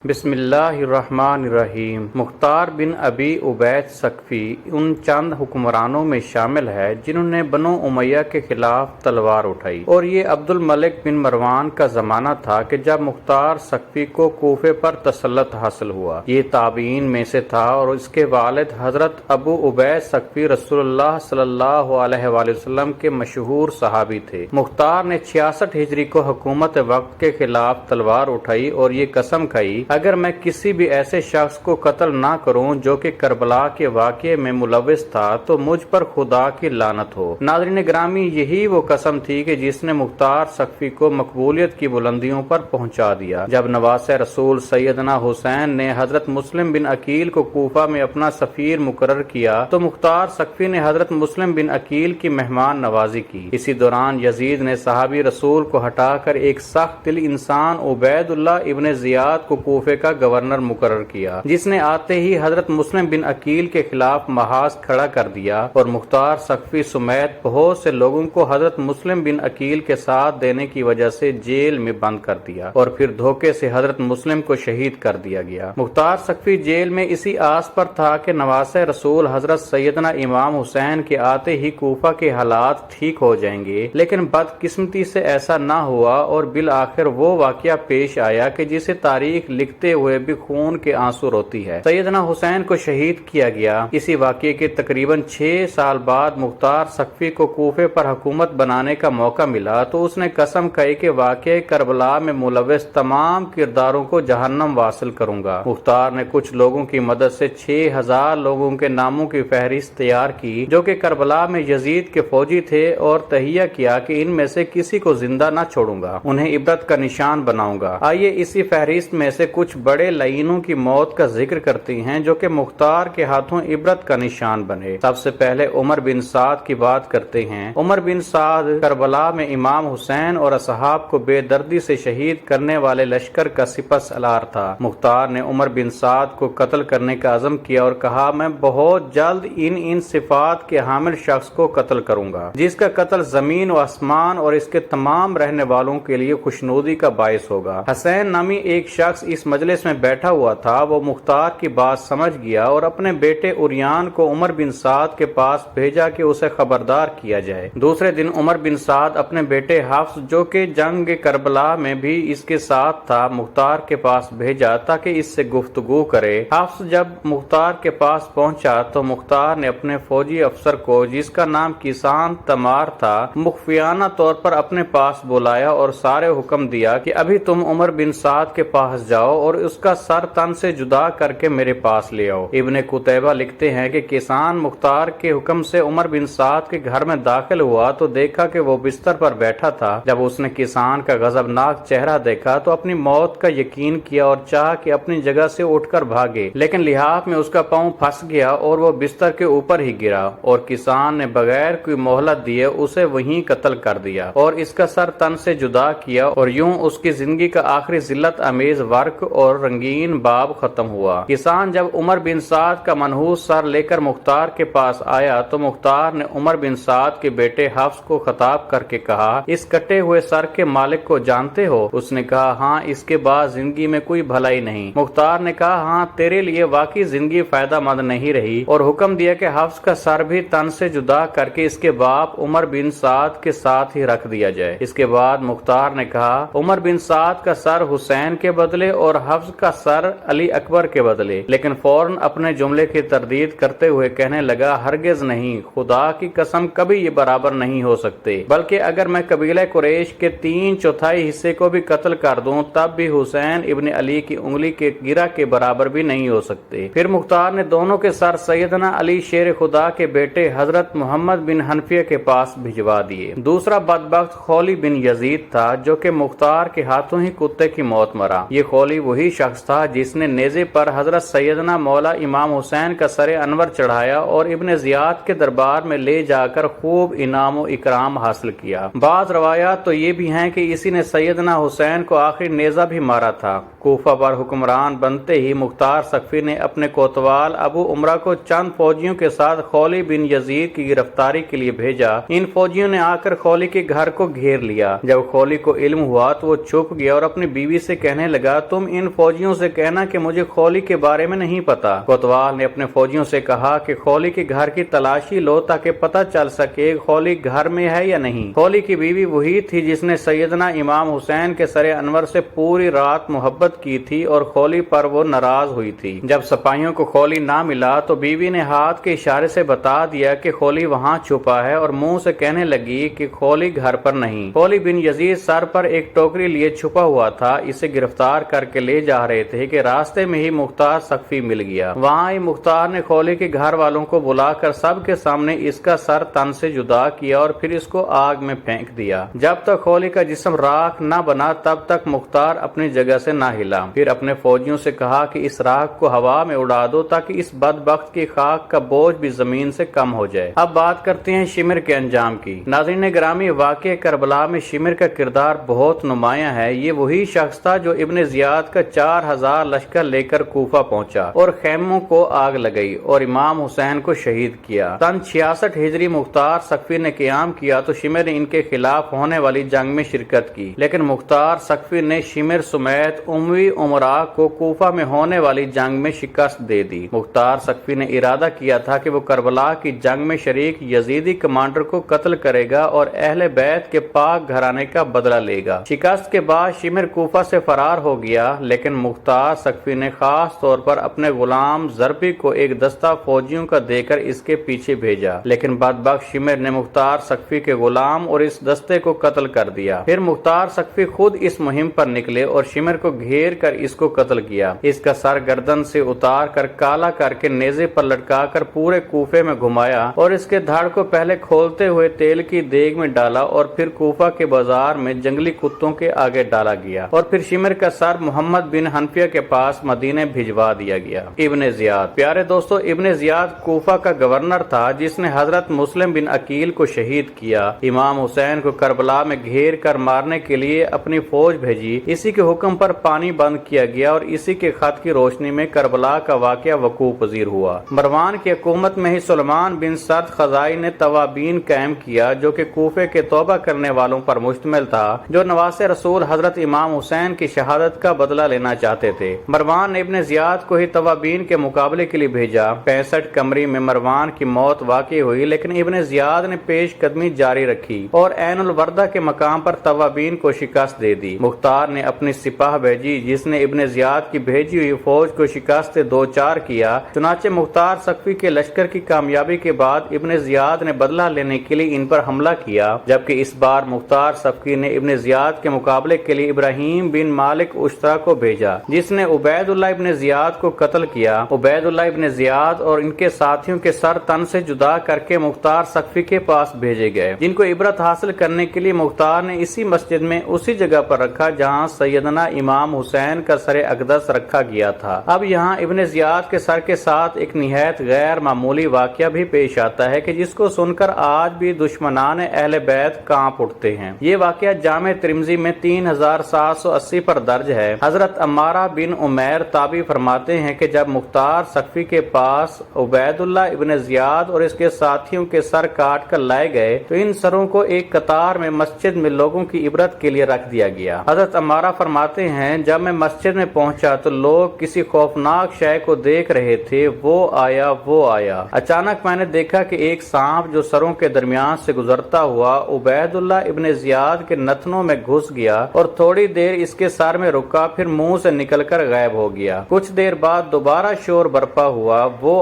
بسم اللہ الرحمن الرحیم۔ مختار بن ابی عبید ثقفی ان چند حکمرانوں میں شامل ہے جنہوں نے بنو امیہ کے خلاف تلوار اٹھائی، اور یہ عبد الملک بن مروان کا زمانہ تھا کہ جب مختار ثقفی کو کوفے پر تسلط حاصل ہوا۔ یہ تابعین میں سے تھا اور اس کے والد حضرت ابو عبید ثقفی رسول اللہ صلی اللہ علیہ وآلہ وسلم کے مشہور صحابی تھے۔ مختار نے 66 ہجری کو حکومت وقت کے خلاف تلوار اٹھائی اور یہ قسم کھائی، اگر میں کسی بھی ایسے شخص کو قتل نہ کروں جو کہ کربلا کے واقعے میں ملوث تھا تو مجھ پر خدا کی لعنت ہو۔ ناظرین گرامی، یہی وہ قسم تھی کہ جس نے مختار ثقفی کو مقبولیت کی بلندیوں پر پہنچا دیا۔ جب نواسہ رسول سیدنا حسین نے حضرت مسلم بن عقیل کو کوفہ میں اپنا سفیر مقرر کیا تو مختار ثقفی نے حضرت مسلم بن عقیل کی مہمان نوازی کی۔ اسی دوران یزید نے صحابی رسول کو ہٹا کر ایک سخت دل انسان عبید اللہ ابن زیاد کو کوفے کا گورنر مقرر کیا، جس نے آتے ہی حضرت مسلم بن عقیل کے خلاف محاذ کھڑا کر دیا اور مختار ثقفی سمیت بہت سے لوگوں کو حضرت مسلم بن عقیل کے ساتھ دینے کی وجہ سے جیل میں بند کر دیا اور پھر دھوکے سے حضرت مسلم کو شہید کر دیا گیا۔ مختار ثقفی جیل میں اسی آس پر تھا کہ نواسہ رسول حضرت سیدنا امام حسین کے آتے ہی کوفہ کے حالات ٹھیک ہو جائیں گے، لیکن بدقسمتی سے ایسا نہ ہوا اور بالآخر وہ واقعہ پیش آیا کہ جسے تاریخ لکھتے ہوئے بھی خون کے آنسو روتی ہے۔ سیدنا حسین کو شہید کیا گیا۔ اسی واقعے کے تقریباً 6 سال بعد مختار ثقفی کو کوفے پر حکومت بنانے کا موقع ملا تو اس نے قسم کھائی کہ واقعے کربلا میں ملوث تمام کرداروں کو جہنم واصل کروں گا۔ مختار نے کچھ لوگوں کی مدد سے 6000 لوگوں کے ناموں کی فہرست تیار کی جو کہ کربلا میں یزید کے فوجی تھے اور تہیہ کیا کہ ان میں سے کسی کو زندہ نہ چھوڑوں گا، انہیں عبرت کا نشان بناؤں گا۔ آئیے اسی فہرست میں سے کچھ بڑے لعینوں کی موت کا ذکر کرتی ہیں جو کہ مختار کے ہاتھوں عبرت کا نشان بنے۔ سب سے پہلے عمر بن سعد کی بات کرتے ہیں۔ عمر بن سعد کربلا میں امام حسین اور اصحاب کو بے دردی سے شہید کرنے والے لشکر کا سپہ سالار تھا۔ مختار نے عمر بن سعد کو قتل کرنے کا عزم کیا اور کہا، میں بہت جلد ان صفات کے حامل شخص کو قتل کروں گا جس کا قتل زمین و آسمان اور اس کے تمام رہنے والوں کے لیے خوشنودی کا باعث ہوگا۔ حسین نامی ایک شخص اس مجلس میں بیٹھا ہوا تھا۔ وہ مختار کی بات سمجھ گیا اور اپنے بیٹے عریان کو عمر بن سعد کے پاس بھیجا کہ اسے خبردار کیا جائے۔ دوسرے دن عمر بن سعد اپنے بیٹے حفص جو کہ جنگ کربلا میں بھی اس کے ساتھ تھا مختار کے پاس بھیجا تاکہ اس سے گفتگو کرے۔ حفص جب مختار کے پاس پہنچا تو مختار نے اپنے فوجی افسر کو جس کا نام کسان تمار تھا مخفیانہ طور پر اپنے پاس بلایا اور سارے حکم دیا کہ ابھی تم عمر بن سعد کے پاس جاؤ اور اس کا سر تن سے جدا کر کے میرے پاس لے آؤ۔ ابن قتیبہ لکھتے ہیں کہ کسان مختار کے حکم سے عمر بن سعد کے گھر میں داخل ہوا تو دیکھا کہ وہ بستر پر بیٹھا تھا۔ جب اس نے کسان کا غضبناک چہرہ دیکھا تو اپنی موت کا یقین کیا اور چاہا کہ اپنی جگہ سے اٹھ کر بھاگے، لیکن لحاف میں اس کا پاؤں پھنس گیا اور وہ بستر کے اوپر ہی گرا اور کسان نے بغیر کوئی مہلت دیے اسے وہیں قتل کر دیا اور اس کا سر تن سے جدا کیا، اور یوں اس کی زندگی کا آخری ذلت امیز ورق اور رنگین باب ختم ہوا۔ کسان جب عمر بن سعد کا منحوس سر لے کر مختار کے پاس آیا تو مختار نے عمر بن سعد کے بیٹے حفص کو خطاب کر کے کہا، اس کٹے ہوئے سر کے مالک کو جانتے ہو؟ اس نے کہا، ہاں، اس کے بعد زندگی میں کوئی بھلائی نہیں۔ مختار نے کہا، ہاں، تیرے لیے واقعی زندگی فائدہ مند نہیں رہی، اور حکم دیا کہ حفص کا سر بھی تن سے جدا کر کے اس کے باپ عمر بن سعد کے ساتھ ہی رکھ دیا جائے۔ اس کے بعد مختار نے کہا، عمر بن سعد کا سر حسین کے بدلے اور حفص کا سر علی اکبر کے بدلے، لیکن فوراً اپنے جملے کی تردید کرتے ہوئے کہنے لگا، ہرگز نہیں، خدا کی قسم کبھی یہ برابر نہیں ہو سکتے، بلکہ اگر میں قبیلہ قریش کے 3/4 حصے کو بھی قتل کر دوں تب بھی حسین ابن علی کی انگلی کے گرہ کے برابر بھی نہیں ہو سکتے۔ پھر مختار نے دونوں کے سر سیدنا علی شیر خدا کے بیٹے حضرت محمد بن حنفیہ کے پاس بھجوا دیے۔ دوسرا بدبخت خولی بن یزید تھا جو کہ مختار کے ہاتھوں ہی کتے کی موت مرا۔ یہ خولی وہی شخص تھا جس نے نیزے پر حضرت سیدنا مولا امام حسین کا سر انور چڑھایا اور ابن زیاد کے دربار میں لے جا کر خوب انعام و اکرام حاصل کیا۔ بعض روایات تو یہ بھی ہیں کہ اسی نے سیدنا حسین کو آخری نیزہ بھی مارا تھا۔ کوفہ پر حکمران بنتے ہی مختار ثقفی نے اپنے کوتوال ابو عمرہ کو چند فوجیوں کے ساتھ خولی بن یزید کی گرفتاری کے لیے بھیجا۔ ان فوجیوں نے آ کر خولی کے گھر کو گھیر لیا۔ جب خولی کو علم ہوا تو وہ چھپ گیا اور اپنی بیوی سے کہنے لگا، تم ان فوجیوں سے کہنا کہ مجھے خولی کے بارے میں نہیں پتا۔ کوتوال نے اپنے فوجیوں سے کہا کہ خولی کے گھر کی تلاشی لو تاکہ پتہ چل سکے خولی گھر میں ہے یا نہیں۔ خولی کی بیوی وہی تھی جس نے سیدنا امام حسین کے سر انور سے پوری رات محبت کی تھی اور خولی پر وہ ناراض ہوئی تھی۔ جب سپاہیوں کو خولی نہ ملا تو بیوی نے ہاتھ کے اشارے سے بتا دیا کہ خولی وہاں چھپا ہے اور منہ سے کہنے لگی کہ خولی گھر پر نہیں۔ خولی بن یزید سر پر ایک ٹوکری لیے چھپا ہوا تھا، اسے گرفتار کر کے لے جا رہے تھے کہ راستے میں ہی مختار سقفی مل گیا۔ وہاں ہی مختار نے خولی کے گھر والوں کو بلا کر سب کے سامنے اس کا سر تن سے جدا کیا اور پھر اس کو آگ میں پھینک دیا۔ جب تک خولی کا جسم راکھ نہ بنا تب تک مختار اپنی جگہ سے نہ ہلا۔ پھر اپنے فوجیوں سے کہا کہ اس راکھ کو ہوا میں اڑا دو تاکہ اس بدبخت کی خاک کا بوجھ بھی زمین سے کم ہو جائے۔ اب بات کرتے ہیں شمر کے انجام کی۔ ناظرین گرامی، واقعہ کربلا میں شمر کا کردار بہت نمایاں ہے۔ یہ وہی شخص تھا جو ابن زیاد کا 4000 لشکر لے کر کوفہ پہنچا اور خیموں کو آگ لگائی اور امام حسین کو شہید کیا۔ سن 66 ہجری مختار سقفی نے قیام کیا تو شمر نے ان کے خلاف ہونے والی جنگ میں شرکت کی، لیکن مختار سقفی نے شمر سمیت اموی امراء کو کوفہ میں ہونے والی جنگ میں شکست دے دی۔ مختار سقفی نے ارادہ کیا تھا کہ وہ کربلا کی جنگ میں شریک یزیدی کمانڈر کو قتل کرے گا اور اہل بیت کے پاک گھرانے کا بدلہ لے گا۔ شکست کے بعد شمر کوفہ سے فرار ہو گیا، لیکن مختار سقفی نے خاص طور پر اپنے غلام زربی کو ایک دستہ فوجیوں کا دے کر اس کے پیچھے بھیجا، لیکن بدبخت شمر نے مختار سقفی کے غلام اور اس دستے کو قتل کر دیا۔ پھر مختار سقفی خود اس مہم پر نکلے اور شمر کو گھیر کر اس کو قتل کیا۔ اس کا سر گردن سے اتار کر کالا کر کے نیزے پر لٹکا کر پورے کوفے میں گھمایا اور اس کے دھڑ کو پہلے کھولتے ہوئے تیل کی دیگ میں ڈالا اور پھر کوفہ کے بازار میں جنگلی کتوں کے آگے ڈالا گیا اور پھر شمر کا سر محمد بن حنفیہ کے پاس مدینے بھجوا دیا گیا۔ ابن زیاد، پیارے دوستو، ابن زیاد کوفہ کا گورنر تھا جس نے حضرت مسلم بن عقیل کو شہید کیا۔ امام حسین کو کربلا میں گھیر کر مارنے کے لیے اپنی فوج بھیجی۔ اسی کے حکم پر پانی بند کیا گیا اور اسی کے خط کی روشنی میں کربلا کا واقعہ وقوع پذیر ہوا۔ مروان کی حکومت میں ہی سلمان بن سرد خزائی نے توابین قائم کیا جو کہ کوفے کے توبہ کرنے والوں پر مشتمل تھا جو نواسے رسول حضرت امام حسین کی شہادت کا بدلہ لینا چاہتے تھے۔ مروان نے ابن زیاد کو ہی توابین کے مقابلے کے لیے بھیجا۔ 65 قمری میں مروان کی موت واقع ہوئی، لیکن ابن زیاد نے پیش قدمی جاری رکھی اور عین الوردہ کے مقام پر توابین کو شکست دے دی۔ مختار نے اپنی سپاہ بھیجی جس نے ابن زیاد کی بھیجی ہوئی فوج کو شکست دو چار کیا۔ چنانچہ مختار سقفی کے لشکر کی کامیابی کے بعد ابن زیاد نے بدلہ لینے کے لیے ان پر حملہ کیا، جبکہ اس بار مختار سقفی نے ابن زیاد کے مقابلے کے لیے ابراہیم بن مالک اشترا کو بھیجا جس نے عبید اللہ ابن زیاد کو قتل کیا۔ عبید اللہ ابن زیاد اور ان کے ساتھیوں کے سر تن سے جدا کر کے مختار سقفی کے پاس بھیجے گئے، جن کو عبرت حاصل کرنے کے لیے مختار نے اسی مسجد میں اسی جگہ پر رکھا جہاں سیدنا امام حسین کا سر اقدس رکھا گیا تھا۔ اب یہاں ابن زیاد کے سر کے ساتھ ایک نہایت غیر معمولی واقعہ بھی پیش آتا ہے کہ جس کو سن کر آج بھی دشمنان اہل بیت کانپ اٹھتے ہیں۔ یہ واقعہ جامع ترمذی میں 3780 پر درج ہے۔ حضرت عمارہ بن عمیر تابعی فرماتے ہیں کہ جب مختار سقفی کے پاس عبید اللہ ابن زیاد اور اس کے ساتھیوں کے سر کاٹ کر لائے گئے تو ان سروں کو ایک قطار میں مسجد میں لوگوں کی عبرت کے لیے رکھ دیا گیا۔ حضرت عمارہ فرماتے ہیں جب میں مسجد میں پہنچا تو لوگ کسی خوفناک شے کو دیکھ رہے تھے، وہ آیا۔ اچانک میں نے دیکھا کہ ایک سانپ جو سروں کے درمیان سے گزرتا ہوا عبید اللہ ابن زیاد کے نتنوں میں گھس گیا اور تھوڑی دیر اس کے سر میں رکا، پھر منہ سے نکل کر غائب ہو گیا۔ کچھ دیر بعد دوبارہ شور برپا ہوا، وہ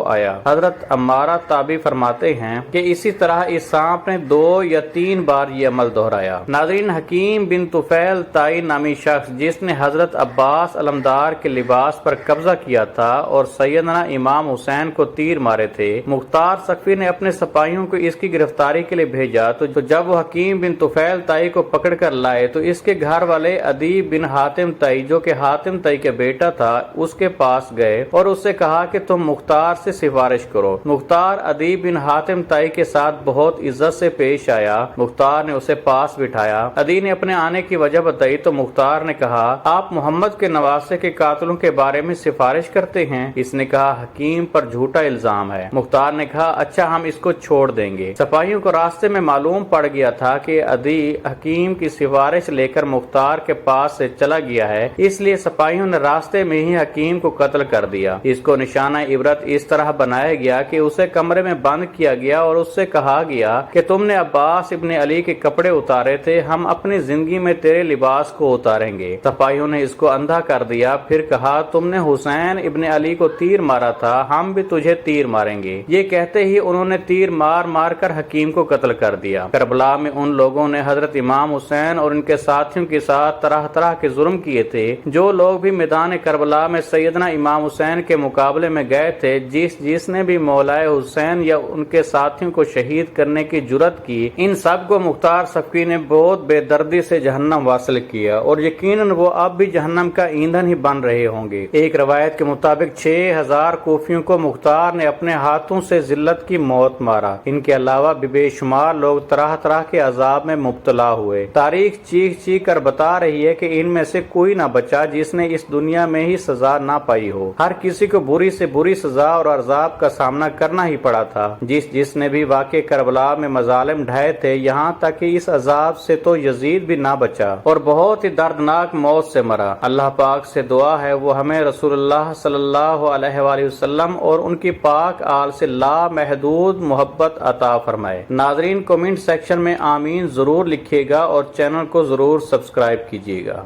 آیا۔ حضرت عمارہ تابعی فرماتے ہیں کہ اسی طرح اس سانپ نے 2 یا 3 بار یہ عمل دہرایا۔ ناظرین، حکیم بن طفیل تائی نامی شخص جس نے حضرت عباس علمدار کے لباس پر قبضہ کیا تھا اور سیدنا امام حسین کو تیر مارے تھے، مختار سقفی نے اپنے سپاہیوں کو اس کی گرفتاری کے لیے بھیجا تو جب وہ حکیم بن طفیل تائی کو پکڑ کر لائے تو اس کے گھر والے عدی بن حاتم تائی جو کہ حاتم تائی کے بیٹا تھا اس کے پاس گئے اور اس سے کہا کہ تم مختار سے سفارش کرو۔ مختار عدی بن حاتم تائی کے ساتھ بہت عزت سے پیش آیا۔ مختار نے اسے پاس بٹھایا۔ عدی نے اپنے آنے کی وجہ بتائی تو مختار نے کہا آپ محمد کے نواسے کے قاتلوں کے بارے میں سفارش کرتے ہیں؟ اس نے کہا حکیم پر جھوٹا الزام ہے۔ مختار نے کہا اچھا ہم اس کو چھوڑ دیں گے۔ سپاہیوں کو راستے میں معلوم پڑ گیا تھا کہ عدی حکیم کی سفارش لے کر مختار کے پاس سے چلا گیا ہے، اس لیے سپاہیوں نے راستے میں ہی حکیم کو قتل کر دیا۔ اس کو نشانہ عبرت اس طرح بنایا گیا کہ اسے کمرے میں بند کیا گیا اور اس سے کہا گیا کہ تم نے عباس ابن علی کے کپڑے اتارے تھے، ہم اپنی زندگی میں تیرے لباس کو اتاریں گے۔ سپاہیوں نے اس کو اندھا کر دیا، پھر کہا تم نے حسین ابن علی کو تیر مارا تھا، ہم بھی تجھے تیر ماریں گے۔ یہ کہتے ہی انہوں نے تیر مار مار کر حکیم کو قتل کر دیا۔ کربلا میں ان لوگوں نے حضرت امام حسین اور ان کے ساتھیوں کے ساتھ طرح طرح کے ظلم کیے تھے۔ جو لوگ بھی میدان کربلا میں سیدنا امام حسین کے مقابلے میں گئے تھے، جس نے بھی مولا حسین یا ان کے ساتھیوں کو شہید کرنے کی جرات کی، ان سب کو مختار صفوی نے بہت بے دردی سے جہنم واصل کیا، اور یقیناً وہ اب بھی جہنم کا ایندھن ہی بن رہے ہوں گے۔ ایک روایت کے مطابق 6000 کوفیوں کو مختار نے اپنے ہاتھوں سے ذلت کی موت مارا۔ ان کے علاوہ بھی بے شمار لوگ طرح طرح کے عذاب میں مبتلا ہوئے۔ تاریخ چیخ چیخ کر بتا رہی ہے کہ ان میں سے کوئی نہ بچا جس نے اس دنیا میں ہی سزا نہ پائی ہو۔ ہر کسی کو بری سے بری سزا اور عذاب کا سامنا کرنا ہی پڑا تھا۔ جس نے بھی واقع کربلا میں مظالم ڈھائے تھے، یہاں تک کہ اس عذاب سے تو یزید بھی نہ بچا اور بہت ہی دردناک موت سے مرا۔ اللہ پاک سے دعا ہے وہ ہمیں رسول اللہ صلی اللہ علیہ وآلہ وسلم اور ان کی پاک آل سے لامحدود محبت عطا فرمائے۔ ناظرین، کمنٹ سیکشن میں آمین ضرور لکھیے گا اور چینل کو ضرور سبسکرائب کیجیے گا۔